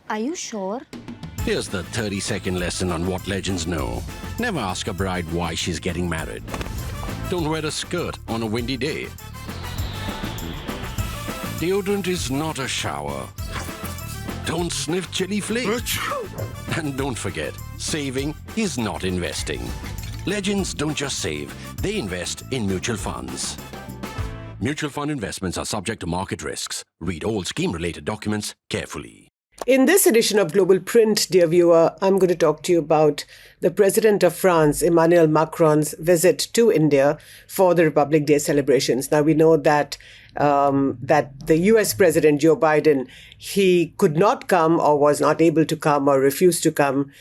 Are you sure? Here's the 30-second lesson on what legends know. Never ask a bride why she's getting married. Don't wear a skirt on a windy day. Deodorant is not a shower. Don't sniff chili flakes. And don't forget, saving is not investing. Legends don't just save, they invest in mutual funds. Mutual fund investments are subject to market risks. Read all scheme-related documents carefully. In this edition of Global Print, dear viewer, I'm going to talk to you about the President of France, Emmanuel Macron's visit to India for the Republic Day celebrations. Now, we know that the US President, Joe Biden, he could not come or was not able to come or refused to come.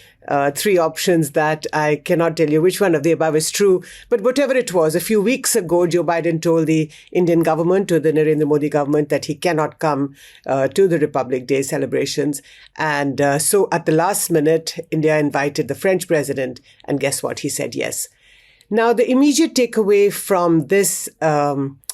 Three options that I cannot tell you which one of the above is true. But whatever it was, a few weeks ago, Joe Biden told the Indian government, to the Narendra Modi government, that he cannot come to the Republic Day celebrations. And so at the last minute, India invited the French president. And guess what? He said yes. Now, the immediate takeaway from this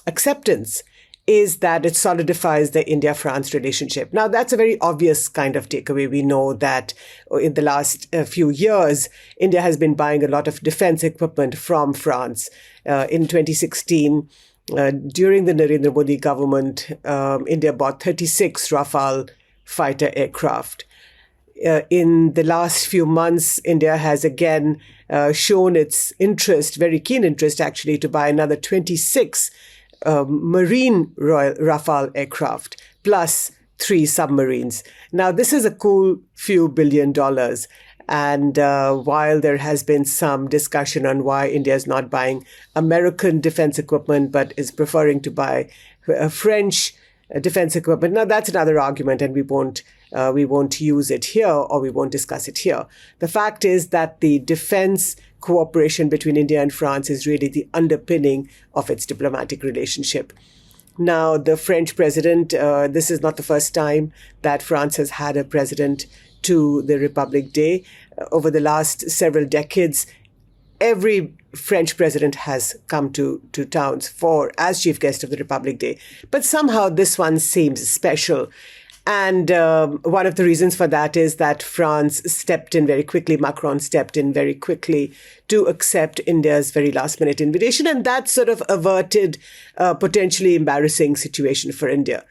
acceptance is that it solidifies the India-France relationship. Now, that's a very obvious kind of takeaway. We know that in the last few years, India has been buying a lot of defense equipment from France. In 2016, during the Narendra Modi government, India bought 36 Rafale fighter aircraft. In the last few months, India has again shown its interest, very keen interest actually, to buy another 26 Marine Royal Rafale aircraft, plus 3 submarines. Now, this is a cool few $1 billion. And while there has been some discussion on why India is not buying American defense equipment, but is preferring to buy French defense equipment, now that's another argument, and we won't use it here, or we won't discuss it here. The fact is that the defense cooperation between India and France is really the underpinning of its diplomatic relationship. Now, the French president, this is not the first time that France has had a president to the Republic Day. Over the last several decades, every French president has come to towns as chief guest of the Republic Day. But somehow this one seems special. And one of the reasons for that is that France stepped in very quickly. Macron stepped in very quickly to accept India's very last-minute invitation. And that sort of averted a potentially embarrassing situation for India.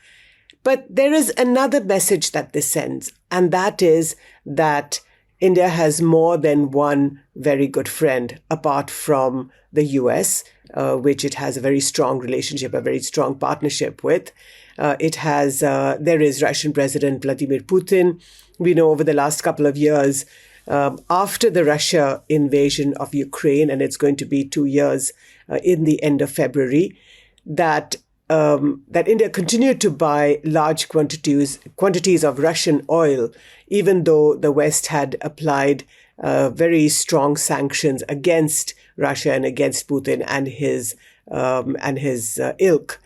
But there is another message that this sends, and that is that India has more than one very good friend apart from the US, which it has a very strong relationship, a very strong partnership with. There is Russian President Vladimir Putin. We know over the last couple of years, after the Russia invasion of Ukraine, and it's going to be 2 years in the end of February, that India continued to buy large quantities of Russian oil, even though the West had applied very strong sanctions against Russia and against Putin and his ilk.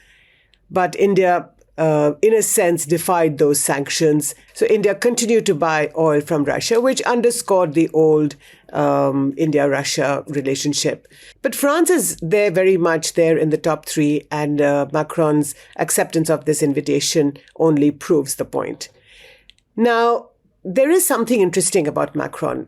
But India, in a sense, defied those sanctions. So India continued to buy oil from Russia, which underscored the old India-Russia relationship. But France is there, very much there in the top 3, and Macron's acceptance of this invitation only proves the point. Now, there is something interesting about Macron.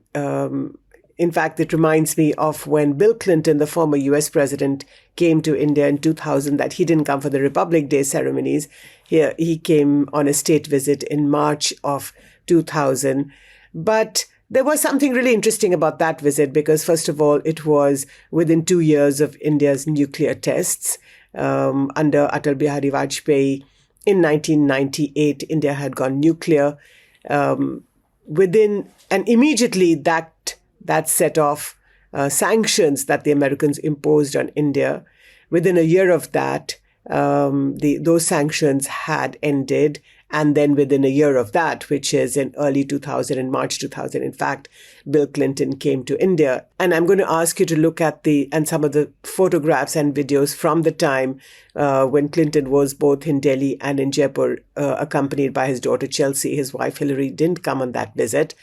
In fact, it reminds me of when Bill Clinton, the former US president, came to India in 2000, that he didn't come for the Republic Day ceremonies. He came on a state visit in March of 2000. But there was something really interesting about that visit because, first of all, it was within 2 years of India's nuclear tests. Under Atal Bihari Vajpayee in 1998, India had gone nuclear. And immediately that set off sanctions that the Americans imposed on India. Within a year of that, those sanctions had ended. And then within a year of that, which is in early 2000, in March 2000, in fact, Bill Clinton came to India. And I'm going to ask you to look at some of the photographs and videos from the time when Clinton was both in Delhi and in Jaipur, accompanied by his daughter Chelsea. His wife Hillary didn't come on that visit.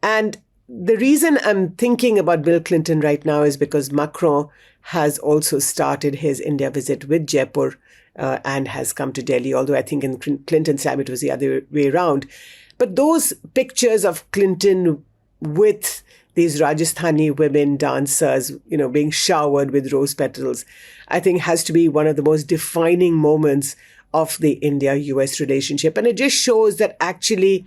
And the reason I'm thinking about Bill Clinton right now is because Macron has also started his India visit with Jaipur and has come to Delhi, although I think in Clinton's time it was the other way around. But those pictures of Clinton with these Rajasthani women dancers, being showered with rose petals, I think has to be one of the most defining moments of the India-US relationship. And it just shows that actually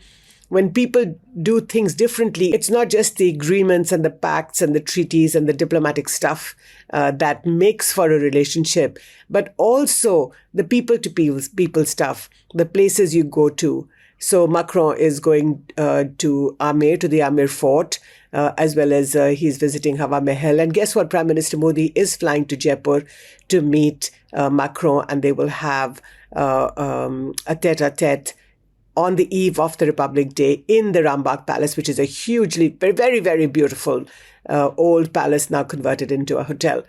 when people do things differently, it's not just the agreements and the pacts and the treaties and the diplomatic stuff that makes for a relationship, but also the people-to-people stuff, the places you go to. So Macron is going to the Amer fort, as well as he's visiting Hawa Mahal. And guess what? Prime Minister Modi is flying to Jaipur to meet Macron, and they will have a tete-a-tete on the eve of the Republic Day in the Rambagh Palace, which is a hugely, very, very beautiful old palace now converted into a hotel.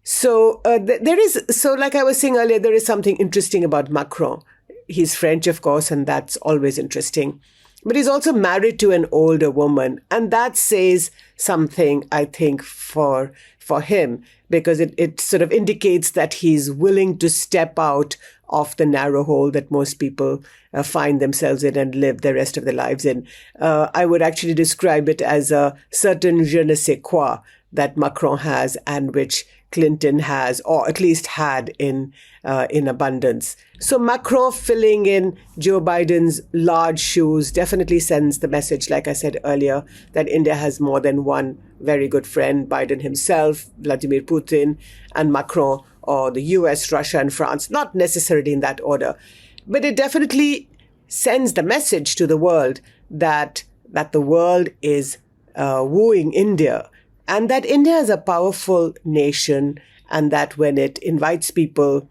So like I was saying earlier, there is something interesting about Macron. He's French, of course, and that's always interesting. But he's also married to an older woman. And that says something, I think, for him, because it sort of indicates that he's willing to step out of the narrow hole that most people find themselves in and live the rest of their lives in. I would actually describe it as a certain je ne sais quoi that Macron has and which Clinton has, or at least had in abundance. So Macron filling in Joe Biden's large shoes definitely sends the message, like I said earlier, that India has more than one very good friend, Biden himself, Vladimir Putin, and Macron, or the US, Russia, and France, not necessarily in that order. But it definitely sends the message to the world that the world is wooing India, and that India is a powerful nation, and that when it invites people,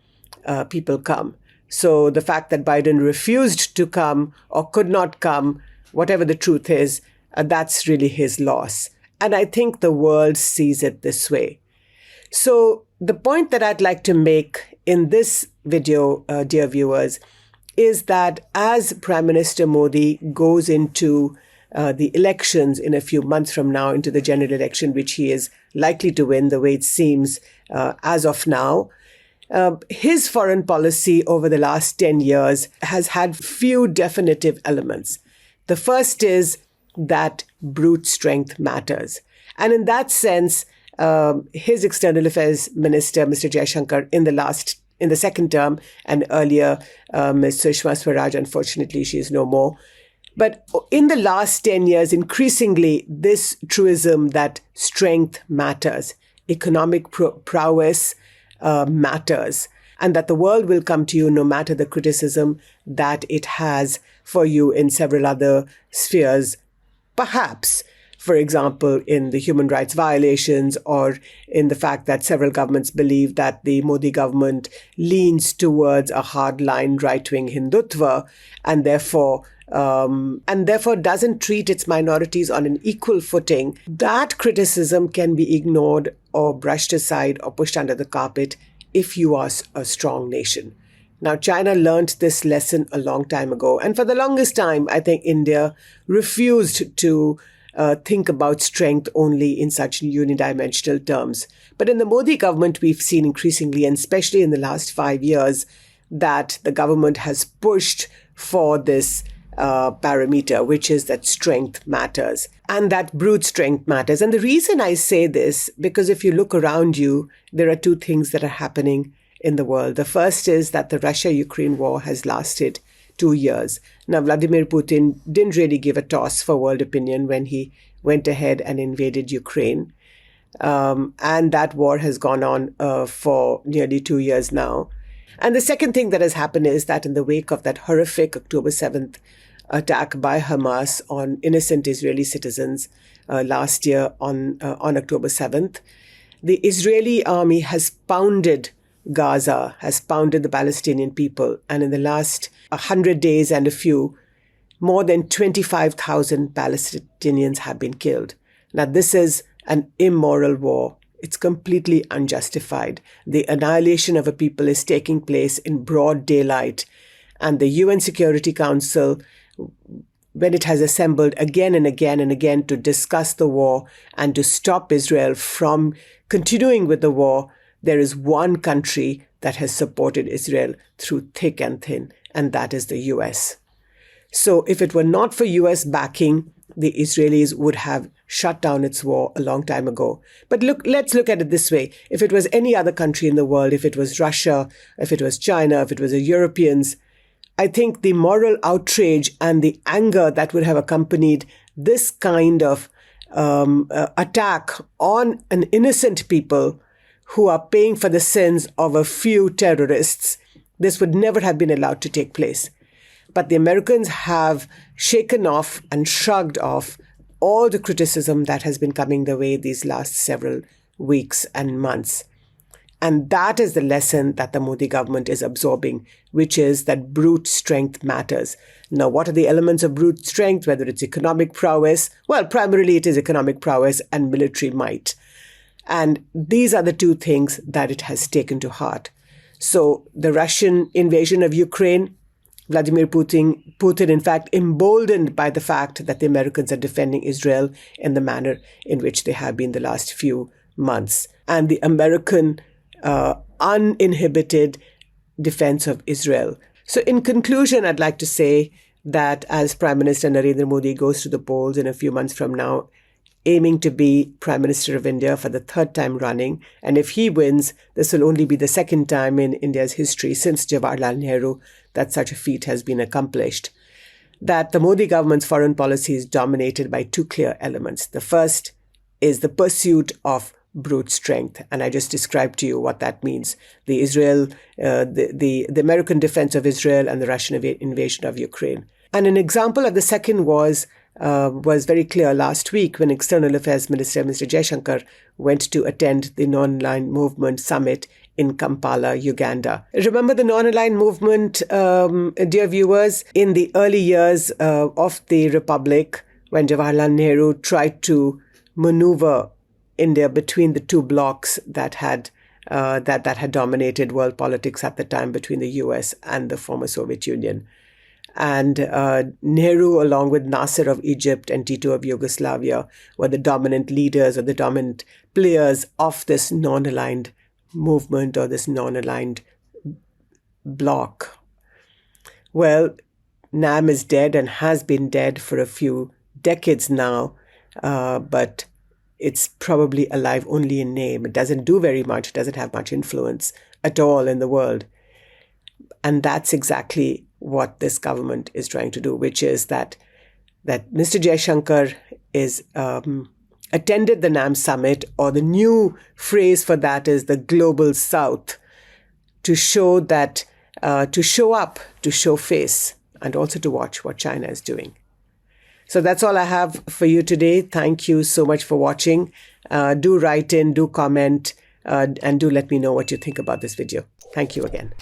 people come. So the fact that Biden refused to come or could not come, whatever the truth is, that's really his loss. And I think the world sees it this way. So the point that I'd like to make in this video, dear viewers, is that as Prime Minister Modi goes into the elections in a few months from now, into the general election, which he is likely to win, the way it seems as of now, his foreign policy over the last 10 years has had few definitive elements. The first is that brute strength matters. And in that sense, his External Affairs Minister, Mr. Jaishankar, in the second term, and earlier, Ms. Sushma Swaraj, unfortunately, she is no more. But in the last 10 years, increasingly, this truism that strength matters, economic prowess matters, and that the world will come to you no matter the criticism that it has for you in several other spheres, perhaps, for example, in the human rights violations, or in the fact that several governments believe that the Modi government leans towards a hardline right-wing Hindutva, and therefore doesn't treat its minorities on an equal footing. That criticism can be ignored or brushed aside or pushed under the carpet if you are a strong nation. Now, China learned this lesson a long time ago. And for the longest time, I think India refused to think about strength only in such unidimensional terms. But in the Modi government, we've seen increasingly, and especially in the last 5 years, that the government has pushed for this parameter, which is that strength matters, and that brute strength matters. And the reason I say this, because if you look around you, there are two things that are happening in the world. The first is that the Russia-Ukraine war has lasted 2 years. Now, Vladimir Putin didn't really give a toss for world opinion when he went ahead and invaded Ukraine. And that war has gone on for nearly 2 years now. And the second thing that has happened is that in the wake of that horrific October 7th attack by Hamas on innocent Israeli citizens last year on October 7th, the Israeli army has pounded Gaza, has pounded the Palestinian people. And in the last 100 days and a few, more than 25,000 Palestinians have been killed. Now, this is an immoral war. It's completely unjustified. The annihilation of a people is taking place in broad daylight. And the UN Security Council, when it has assembled again and again and again to discuss the war and to stop Israel from continuing with the war, there is one country that has supported Israel through thick and thin, and that is the US. So if it were not for US backing, the Israelis would have shut down its war a long time ago. But let's look at it this way. If it was any other country in the world, if it was Russia, if it was China, if it was the Europeans, I think the moral outrage and the anger that would have accompanied this kind of attack on an innocent people who are paying for the sins of a few terrorists, this would never have been allowed to take place. But the Americans have shaken off and shrugged off all the criticism that has been coming their way these last several weeks and months. And that is the lesson that the Modi government is absorbing, which is that brute strength matters. Now, what are the elements of brute strength? Whether it's economic prowess, well, primarily it is economic prowess and military might. And these are the two things that it has taken to heart. So the Russian invasion of Ukraine, Vladimir Putin, in fact, emboldened by the fact that the Americans are defending Israel in the manner in which they have been the last few months. And the American uninhibited defense of Israel. So in conclusion, I'd like to say that as Prime Minister Narendra Modi goes to the polls in a few months from now, aiming to be Prime Minister of India for the third time running, and if he wins, this will only be the second time in India's history since Jawaharlal Nehru that such a feat has been accomplished, that the Modi government's foreign policy is dominated by two clear elements. The first is the pursuit of brute strength, and I just described to you what that means. The American defense of Israel and the Russian invasion of Ukraine. And an example of the second was very clear last week when External Affairs Minister Mr. Jaishankar went to attend the Nonaligned Movement Summit in Kampala, Uganda. Remember the Nonaligned Movement, dear viewers, in the early years of the Republic, when Jawaharlal Nehru tried to maneuver India between the two blocs that had dominated world politics at the time between the US and the former Soviet Union. And Nehru, along with Nasser of Egypt and Tito of Yugoslavia, were the dominant leaders or the dominant players of this non-aligned movement or this non-aligned bloc. Well, NAM is dead and has been dead for a few decades now, but it's probably alive only in name. It doesn't do very much. It doesn't have much influence at all in the world. And that's exactly what this government is trying to do, which is that Mr. Jaishankar is attended the NAM summit, or the new phrase for that is the Global South, to show that, to show up, to show face, and also to watch what China is doing. So that's all I have for you today. Thank you so much for watching. Do write in, do comment, and do let me know what you think about this video. Thank you again.